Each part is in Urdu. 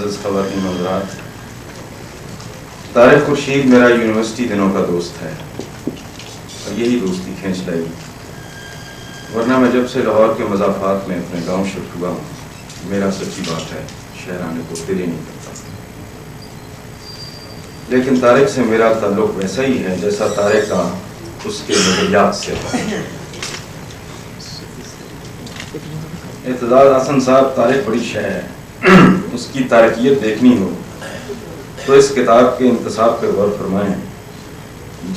معزز خواتین حضرات، طارق خورشید میرا یونیورسٹی دنوں کا دوست ہے اور یہی دوستی کھینچ لائی، ورنہ میں جب سے لاہور کے مضافات میں اپنے گاؤں شفٹ ہوا ہوں، میرا سچی بات ہے شہر آنے کو دل ہی نہیں کرتا۔ لیکن طارق سے میرا تعلق ویسا ہی ہے جیسا طارق کا اس کے نظریات سے ہے۔ اعتزاز حسن صاحب طارق بڑی شے ہے، اس کی تارکیت دیکھنی ہو تو اس کتاب کے انتصاب پہ غور فرمائیں،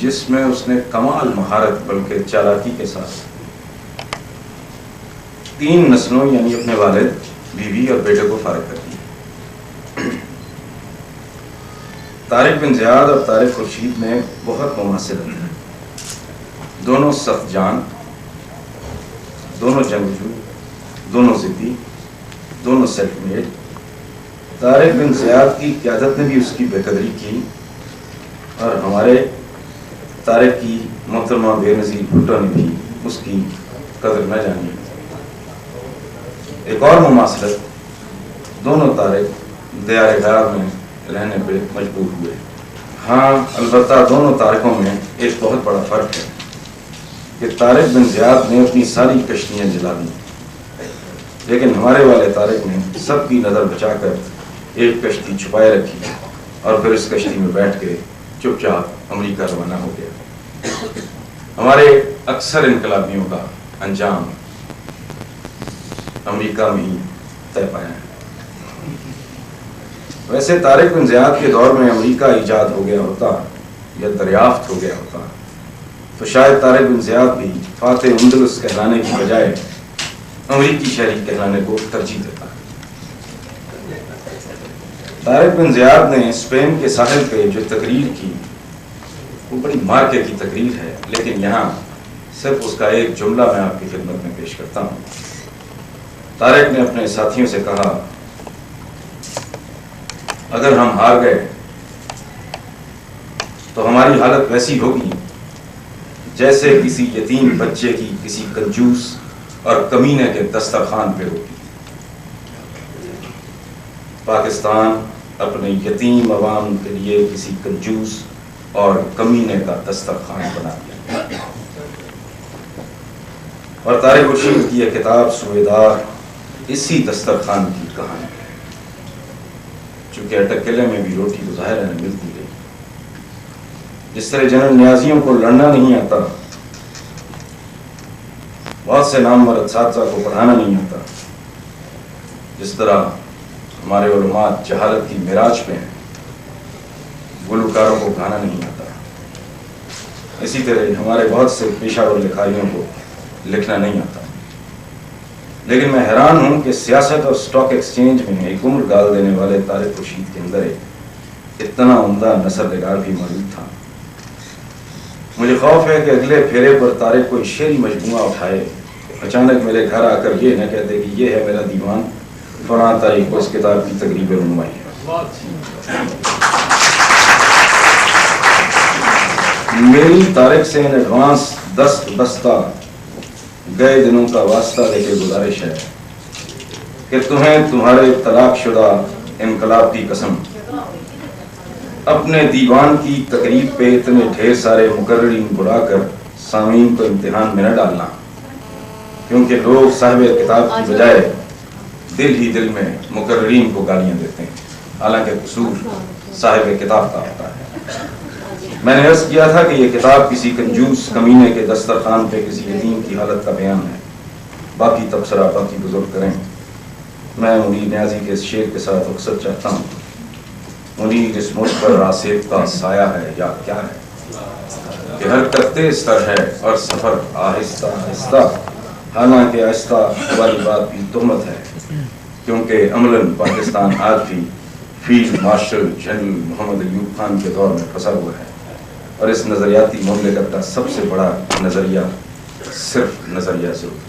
جس میں اس نے کمال مہارت بلکہ چالاکی کے ساتھ 3 نسلوں یعنی اپنے والد، بیوی اور بیٹے کو فارغ کر دیا۔ طارق بن زیاد اور طارق خورشید میں بہت مماثلت ہے، دونوں سخت جان، دونوں جنگجو، دونوں ضدی، دونوں سیلف میڈ۔ طارق بن زیاد کی قیادت نے بھی اس کی بے قدری کی اور ہمارے طارق کی محترمہ بے نظیر بھٹو نے بھی اس کی قدر نہ جانی۔ ایک اور مماثلت، دونوں طارق دیار غار میں رہنے پہ مجبور ہوئے۔ ہاں البتہ دونوں طارقوں میں ایک بہت بڑا فرق ہے کہ طارق بن زیاد نے اپنی ساری کشتیاں جلا دیں، لیکن ہمارے والے طارق نے سب کی نظر بچا کر ایک کشتی چھپائے رکھی اور پھر اس کشتی میں بیٹھ کے چپ چاپ امریکہ روانہ ہو گیا۔ ہمارے اکثر انقلابیوں کا انجام امریکہ میں ہی طے پایا ہے۔ ویسے طارق بن زیاد کے دور میں امریکہ ایجاد ہو گیا ہوتا یا دریافت ہو گیا ہوتا تو شاید طارق بن زیاد بھی فاتح اندلس کہلانے کی بجائے امریکی شہری کہلانے کو ترجیح دیتا۔ طارق بن زیاد نے اسپین کے ساحل پہ جو تقریر کی وہ بڑی مارکے کی تقریر ہے، لیکن یہاں صرف اس کا ایک جملہ میں آپ کی خدمت میں پیش کرتا ہوں۔ طارق نے اپنے ساتھیوں سے کہا، اگر ہم ہار گئے تو ہماری حالت ویسی ہوگی جیسے کسی یتیم بچے کی کسی کنجوس اور کمینے کے دسترخوان پہ ہوگی۔ پاکستان اپنے یتیم عوام کے لیے کسی کنجوس اور کمینے کا دسترخوان بنا دیا۔ اور طارق خورشید کی یہ کتاب سویدار اسی دسترخوان کی کہانی ہے۔ چونکہ اٹک قلعے میں بھی روٹی تو ظاہر ہے ملتی رہی، جس طرح جنرل نیازیوں کو لڑنا نہیں آتا، بہت سے نامور اساتذہ کو پڑھانا نہیں آتا، جس طرح ہمارے علماء جہالت کی معراج پہ ہیں، گلوکاروں کو گانا نہیں آتا، اسی طرح ہمارے بہت سے پیشہ ور لکھاریوں کو لکھنا نہیں آتا۔ لیکن میں حیران ہوں کہ سیاست اور سٹاک ایکسچینج میں ایک عمر گال دینے والے طارق خورشید کے اندر اتنا عمدہ نثر نگار بھی موجود تھا۔ مجھے خوف ہے کہ اگلے پھیرے پر طارق کوئی شعری مجموعہ اٹھائے، اچانک میرے گھر آ کر یہ نہ کہتے کہ یہ ہے میرا دیوان، فلاں تاریخ کو اس کتاب کی تقریب رونمائی ہے۔ میری طارق سے ان ایڈوانس دست بستہ گئے دنوں کا واسطہ لے کے گزارش ہے کہ تمہیں تمہارے طلاق شدہ انقلاب کی قسم اپنے دیوان کی تقریب پہ اتنے ڈھیر سارے مقررین بلا کر سامعین کو امتحان میں نہ ڈالنا، کیونکہ لوگ صاحب کتاب کی بجائے دل ہی دل میں مقررین کو گالیاں دیتے ہیں، حالانکہ قصور صاحب کتاب کا ہوتا ہے۔ میں نے عرض کیا تھا کہ یہ کتاب کسی کنجوس کمینے کے دسترخوان پہ کسی یتیم کی حالت کا بیان ہے، باقی تبصرہ باقی بزرگ کریں۔ میں منیر نیازی کے اس شعر کے ساتھ رخصت چاہتا ہوں۔ منیر اس ملک پر راسب کا سایہ ہے یا کیا ہے کہ ہر تختے استر ہے اور سفر آہستہ آہستہ، حالانکہ آہستہ والی بات بھی تہمت ہے، کیونکہ عملاً پاکستان آج بھی فیلڈ مارشل جنرل محمد ایوب خان کے دور میں پھنسا ہوا ہے، اور اس نظریاتی مملکت کا سب سے بڑا نظریہ صرف نظریہ ضرور